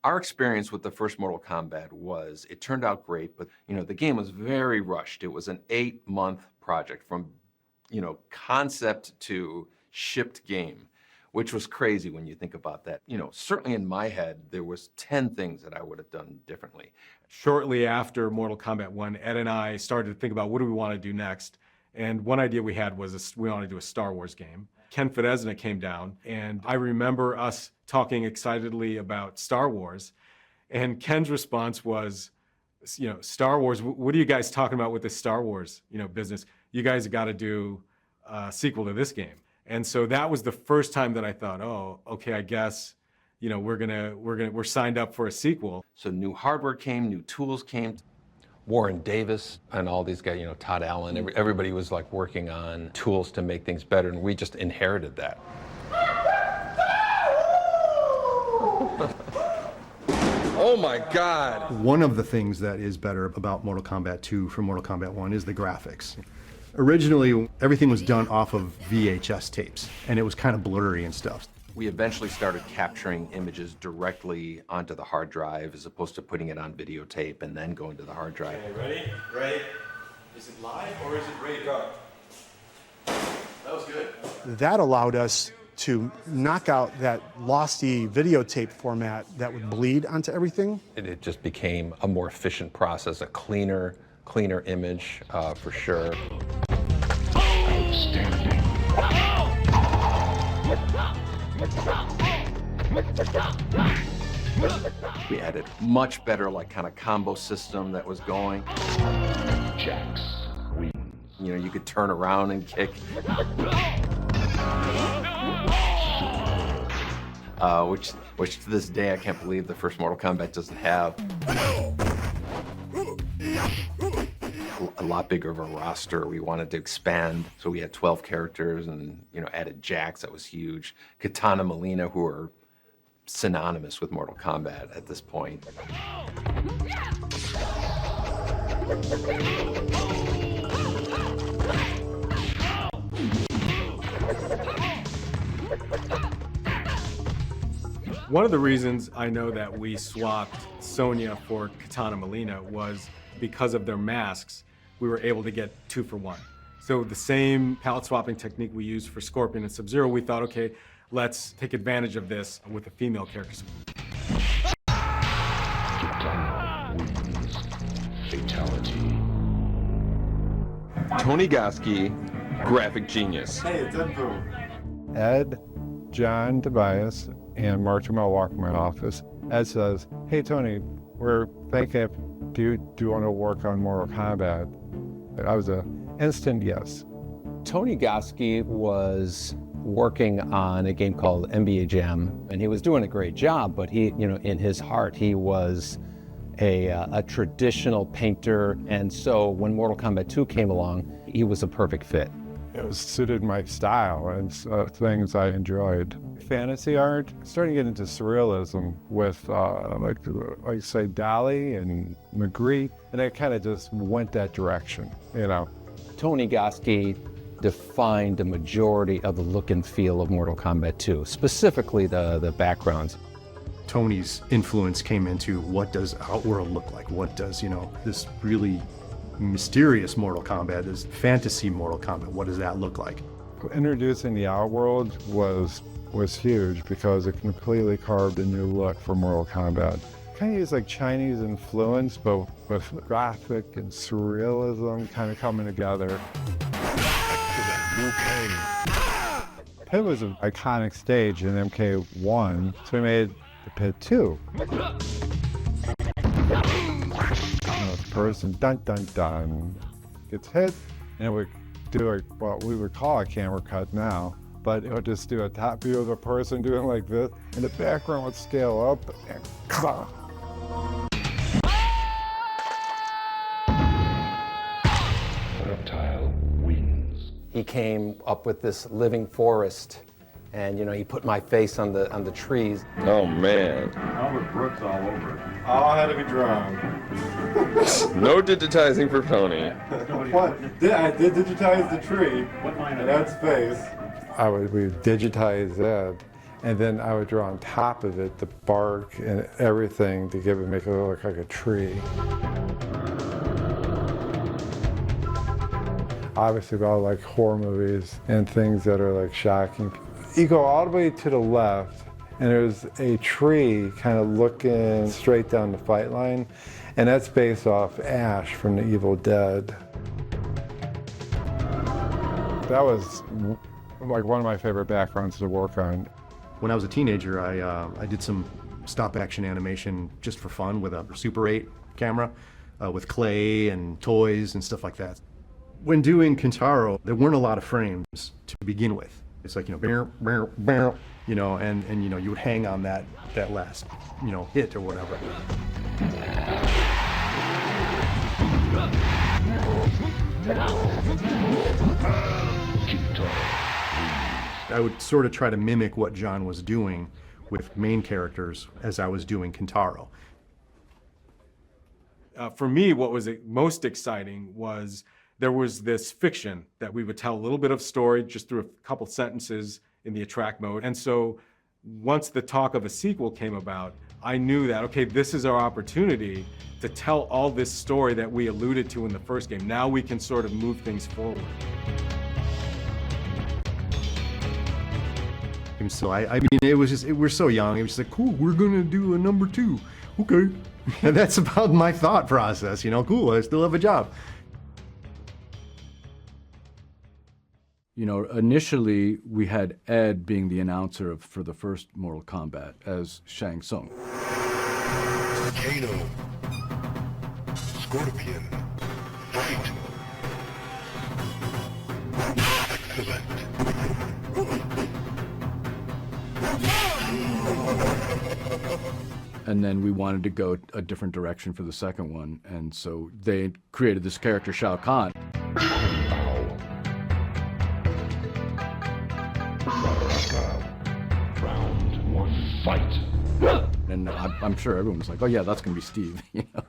Our experience with the first Mortal Kombat was, it turned out great, but the game was very rushed. It was an 8-month project from concept to shipped game, which was crazy when you think about that. Certainly in my head, there was 10 things that I would have done differently. Shortly after Mortal Kombat 1, Ed and I started to think about what do we want to do next. And one idea we had was we wanted to do a Star Wars game. Ken Fedesna came down, and I remember us talking excitedly about Star Wars. And Ken's response was, Star Wars, what are you guys talking about with this Star Wars, business? You guys have got to do a sequel to this game. And so that was the first time that I thought, oh, okay, I guess, we're signed up for a sequel. So new hardware came, new tools came. Warren Davis and all these guys, Todd Allen, everybody was like working on tools to make things better, and we just inherited that. Oh my God. One of the things that is better about Mortal Kombat 2 from Mortal Kombat 1 is the graphics. Originally, everything was done off of VHS tapes, and it was kind of blurry and stuff. We eventually started capturing images directly onto the hard drive as opposed to putting it on videotape and then going to the hard drive. Okay, ready? Ready? Is it live or is it ready to go? That was good. That allowed us to knock out that losty videotape format that would bleed onto everything. It just became a more efficient process, a cleaner image for sure. Outstanding. We added much better kind of combo system that was going. Jax wins. You could turn around and kick. Which to this day I can't believe the first Mortal Kombat doesn't have. A lot bigger of a roster. We wanted to expand, so we had 12 characters and added Jax. That was huge. Katana Molina, who are synonymous with Mortal Kombat at this point. One of the reasons I know that we swapped Sonya for Katana Molina was because of their masks. We were able to get 2 for 1. So the same palette swapping technique we used for Scorpion and Sub-Zero, we thought, okay, let's take advantage of this with the female characters. Katana wins. Fatality. Tony Goski, graphic genius. Hey, it's Ed Boom. Ed, John Tobias, and Mark Jamal walk in my office. Ed says, hey Tony, we're thinking, do you want to work on Mortal Kombat? And I was an instant yes. Tony Goski was working on a game called NBA Jam, and he was doing a great job, but he, in his heart, he was a traditional painter, and so when Mortal Kombat 2 came along, he was a perfect fit. It was suited my style and things I enjoyed. Fantasy art, starting to get into surrealism with like say Dali and Magritte, and I kind of just went that direction, Tony Goski defined the majority of the look and feel of Mortal Kombat 2, specifically the backgrounds. Tony's influence came into what does Outworld look like? What does, this really mysterious Mortal Kombat, this fantasy Mortal Kombat, what does that look like? Introducing the Outworld was huge because it completely carved a new look for Mortal Kombat. Kind of used like Chinese influence, but with graphic and surrealism kind of coming together. Pit was an iconic stage in MK1, so we made the Pit 2. The person, dun dun dun, gets hit, and it would do what we would call a camera cut now, but it would just do a top view of the person doing like this, and the background would scale up, and Reptile wins. He came up with this living forest, and he put my face on the trees. Oh man. Albert Brooks all over it. All had to be drawn. No digitizing for Tony. What? I did digitize the tree and Ed's face. We digitized Ed, And then I would draw on top of it the bark and everything to make it look like a tree. Obviously, we all like horror movies and things that are like shocking. You go all the way to the left, and there's a tree kind of looking straight down the fight line, and that's based off Ash from The Evil Dead. That was like one of my favorite backgrounds to work on. When I was a teenager, I did some stop-action animation just for fun with a Super 8 camera, with clay and toys and stuff like that. When doing Kintaro, there weren't a lot of frames to begin with. It's like, you know, and you know, you would hang on that last, you know, hit or whatever. I would sort of try to mimic what John was doing with main characters as I was doing Kintaro. For me, what was most exciting was there was this fiction that we would tell a little bit of story just through a couple sentences in the attract mode. And so once the talk of a sequel came about, I knew that, okay, this is our opportunity to tell all this story that we alluded to in the first game. Now we can sort of move things forward. And so I mean, it was just, we're so young. It was just like, cool, we're gonna do a number 2. Okay. And that's about my thought process, you know, cool, I still have a job. You know, initially we had Ed being the announcer for the first Mortal Kombat as Shang Tsung. Kano. Scorpion. Fight. Excellent. And then we wanted to go a different direction for the second one, and so they created this character, Shao Kahn. Round 1, fight. And I'm sure everyone was like, oh yeah, that's gonna be Steve. You know?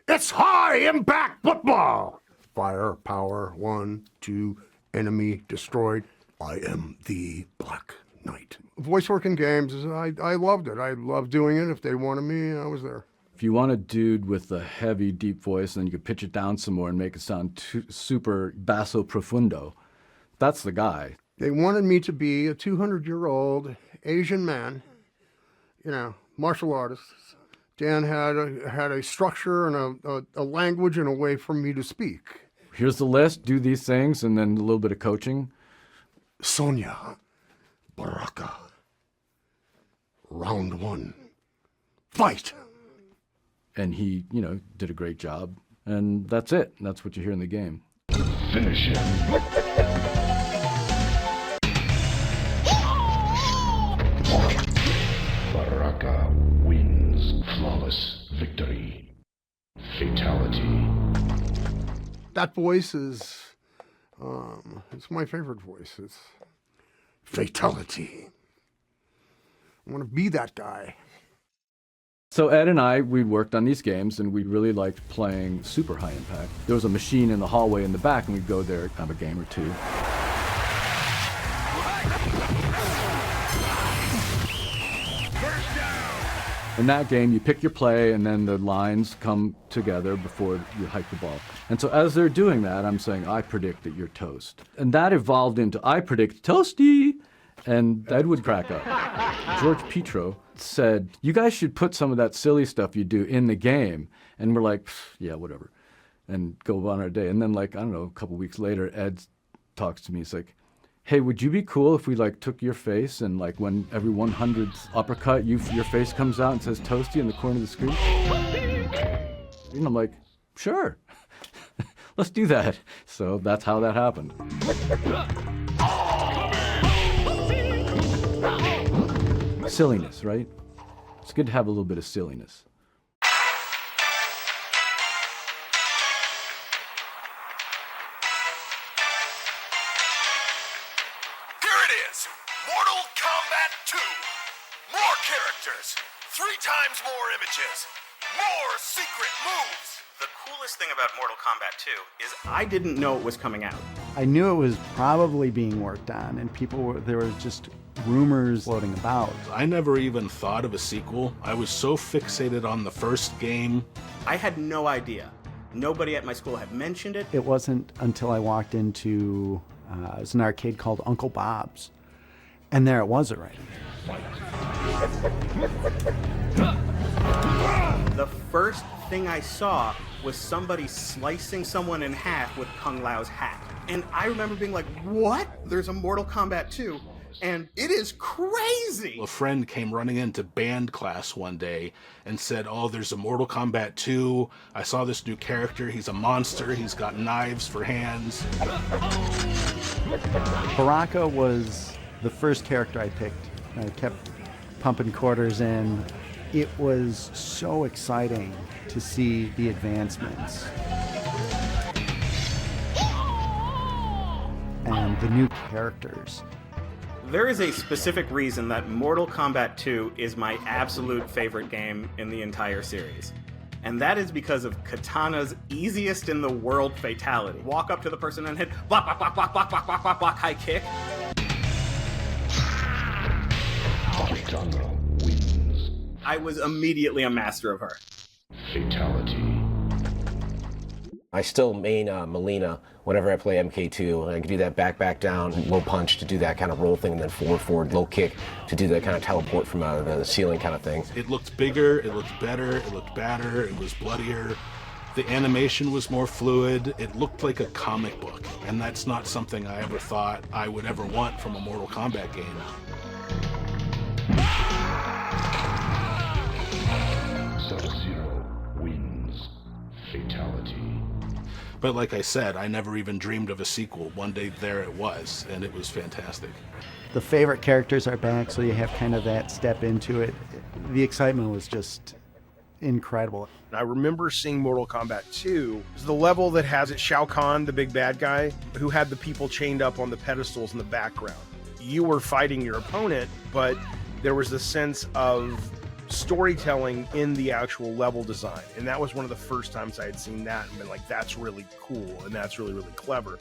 It's high impact football! Fire, power, 1, 2, enemy destroyed. I am the Black Knight. Voice work in games, I loved it. I loved doing it. If they wanted me, I was there. If you want a dude with a heavy, deep voice, and then you could pitch it down some more and make it sound super basso profundo, that's the guy. They wanted me to be a 200-year-old Asian man, you know, martial artist. Dan had a structure and a language and a way for me to speak. Here's the list, do these things, and then a little bit of coaching. Sonia, Baraka. Round 1, fight! And he, you know, did a great job, and that's it. That's what you hear in the game. Finish him. Baraka wins. Flawless victory. Fatality. That voice is, it's my favorite voice. It's fatality. I want to be that guy. So Ed and I, we worked on these games, and we really liked playing super high impact. There was a machine in the hallway in the back, and we'd go there, have a game or two. In that game, you pick your play, and then the lines come together before you hike the ball. And so as they're doing that, I'm saying, I predict that you're toast. And that evolved into, I predict toasty. And Ed would crack up. George Petro said, you guys should put some of that silly stuff you do in the game. And we're like, yeah, whatever. And go on our day. And then, like, I don't know, a couple weeks later, Ed talks to me. He's like, hey, would you be cool if we, like, took your face and, like, when every 100th uppercut, your face comes out and says toasty in the corner of the screen? And I'm like, sure. Let's do that. So that's how that happened. Silliness, right? It's good to have a little bit of silliness. Here it is, Mortal Kombat 2. More characters, 3 times more images, more secret moves. The coolest thing about Mortal Kombat 2 is I didn't know it was coming out. I knew it was probably being worked on, and there was just rumors floating about. I never even thought of a sequel. I was so fixated on the first game. I had no idea. Nobody at my school had mentioned it. It wasn't until I walked into it was an arcade called Uncle Bob's, and there it was already. The first thing I saw was somebody slicing someone in half with Kung Lao's hat. And I remember being like, what? There's a Mortal Kombat 2, and it is crazy! A friend came running into band class one day and said, oh, there's a Mortal Kombat 2. I saw this new character. He's a monster. He's got knives for hands. Baraka was the first character I picked. I kept pumping quarters in. It was so exciting to see the advancements and the new characters. There is a specific reason that Mortal Kombat 2 is my absolute favorite game in the entire series. And that is because of Katana's easiest in the world fatality. Walk up to the person and hit block, block, block, block, block, block, block, block, block, high kick. Katana wins. I was immediately a master of her. Fatality. I still main Melina whenever I play MK2, and I can do that back down, low punch to do that kind of roll thing, and then forward, low kick to do that kind of teleport from the ceiling kind of thing. It looked bigger, it looked better, it looked badder, it was bloodier. The animation was more fluid. It looked like a comic book, and that's not something I ever thought I would ever want from a Mortal Kombat game. Sub-Zero wins. Fatality. But like I said, I never even dreamed of a sequel. One day there it was, and it was fantastic. The favorite characters are back, so you have kind of that step into it. The excitement was just incredible. I remember seeing Mortal Kombat 2. It's the level that has it Shao Kahn, the big bad guy, who had the people chained up on the pedestals in the background. You were fighting your opponent, but there was the sense of storytelling in the actual level design. And that was one of the first times I had seen that and been like, that's really cool and that's really, really clever.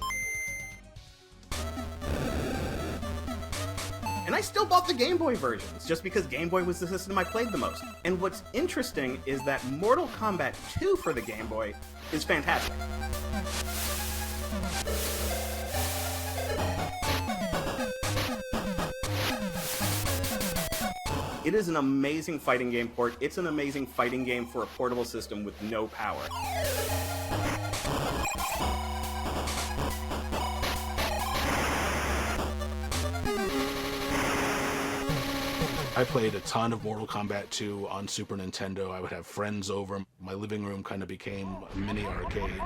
And I still bought the Game Boy versions, just because Game Boy was the system I played the most. And what's interesting is that Mortal Kombat 2 for the Game Boy is fantastic. It is an amazing fighting game port. It's an amazing fighting game for a portable system with no power. I played a ton of Mortal Kombat 2 on Super Nintendo. I would have friends over. My living room kind of became a mini arcade.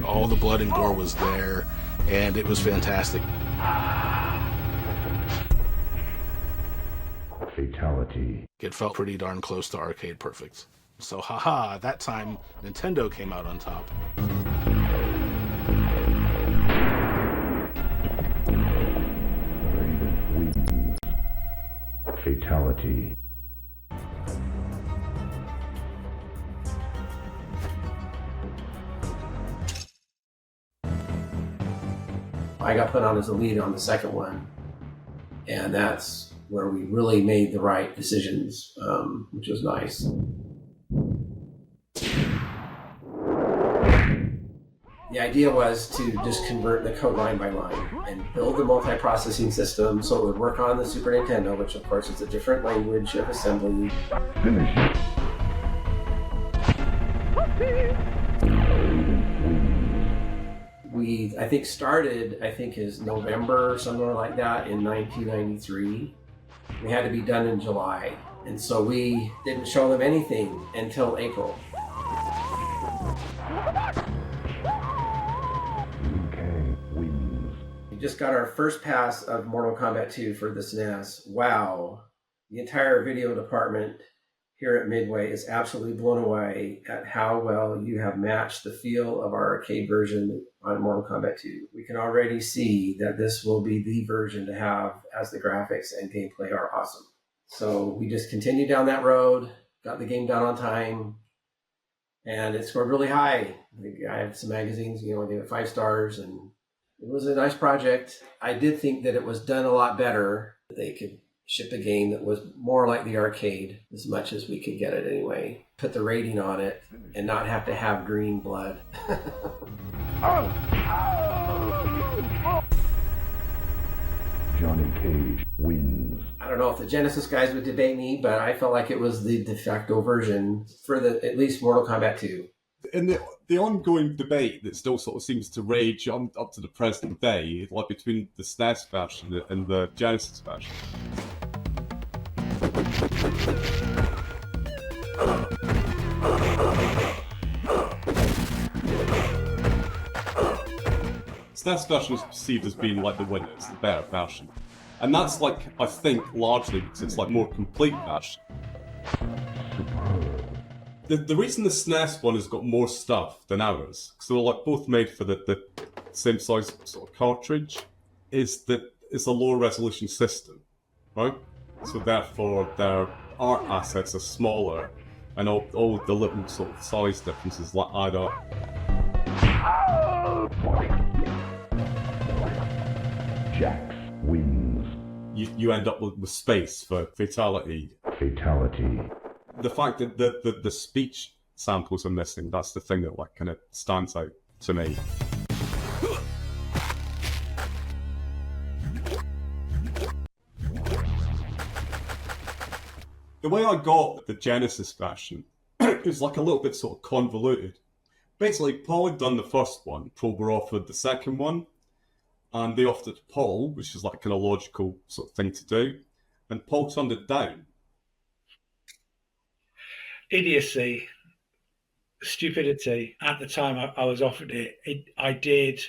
All the blood and gore was there, and it was fantastic. Fatality. It felt pretty darn close to arcade perfect. So haha, that time Nintendo came out on top. Fatality. I got put on as the lead on the second one, and that's where we really made the right decisions, which was nice. The idea was to just convert the code line by line and build the multi-processing system so it would work on the Super Nintendo, which of course is a different language of assembly. Finish. We, I think, started, is November, somewhere like that, in 1993. We had to be done in July, and so we didn't show them anything until April. We just got our first pass of Mortal Kombat 2 for the SNES. Wow. The entire video department here at Midway is absolutely blown away at how well you have matched the feel of our arcade version on Mortal Kombat 2. We can already see that this will be the version to have, as the graphics and gameplay are awesome. So we just continued down that road, got the game done on time, and it scored really high. I had some magazines, I gave it 5 stars, and it was a nice project. I did think that it was done a lot better. They could ship a game that was more like the arcade, as much as we could get it anyway. Put the rating on it and not have to have green blood. Johnny Cage wins. I don't know if the Genesis guys would debate me, but I felt like it was the de facto version for at least Mortal Kombat 2. And the ongoing debate that still sort of seems to rage on up to the present day, like between the SNES version and the Genesis version. SNES version is perceived as being like the winner, it's the better version. And that's like, I think, largely because it's like more complete version. The reason the SNES one has got more stuff than ours, because they're like both made for the same size sort of cartridge, is that it's a lower resolution system, right? So therefore their art assets are smaller, and all the little sort of size differences like add up. Jax wins. You end up with space for fatality. Fatality. The fact that the speech samples are missing, that's the thing that like kind of stands out to me. The way I got the Genesis version is like a little bit sort of convoluted. Basically, Paul had done the first one, Paul were offered the second one, and they offered it to Paul, which is like a kind of logical sort of thing to do, and Paul turned it down. Idiocy, stupidity. At the time I was offered it, I did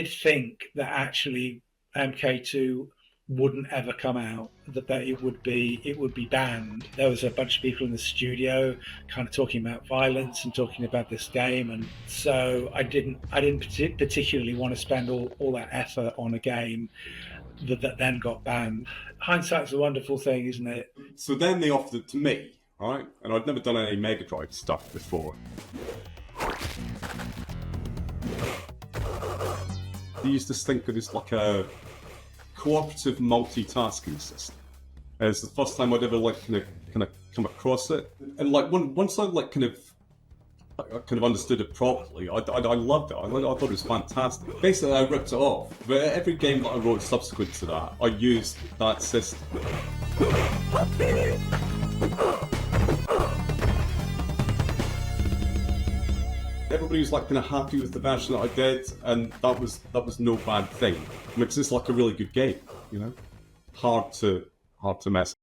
think that actually MK2 wouldn't ever come out, that it would be banned. There was a bunch of people in the studio kind of talking about violence and talking about this game, and so I didn't particularly want to spend all that effort on a game that then got banned. Hindsight's a wonderful thing, isn't it? So then they offered it to me, right? And I'd never done any Mega Drive stuff before. They used to think of it as like a cooperative multitasking system. It's the first time I'd ever like kind of come across it, and like once I like kind of understood it properly, I loved it. I thought it was fantastic. Basically, I ripped it off. But every game that I wrote subsequent to that, I used that system. Everybody was like kind of happy with the version that I did, and that was no bad thing. I mean, it's just like a really good game, you know, hard to mess.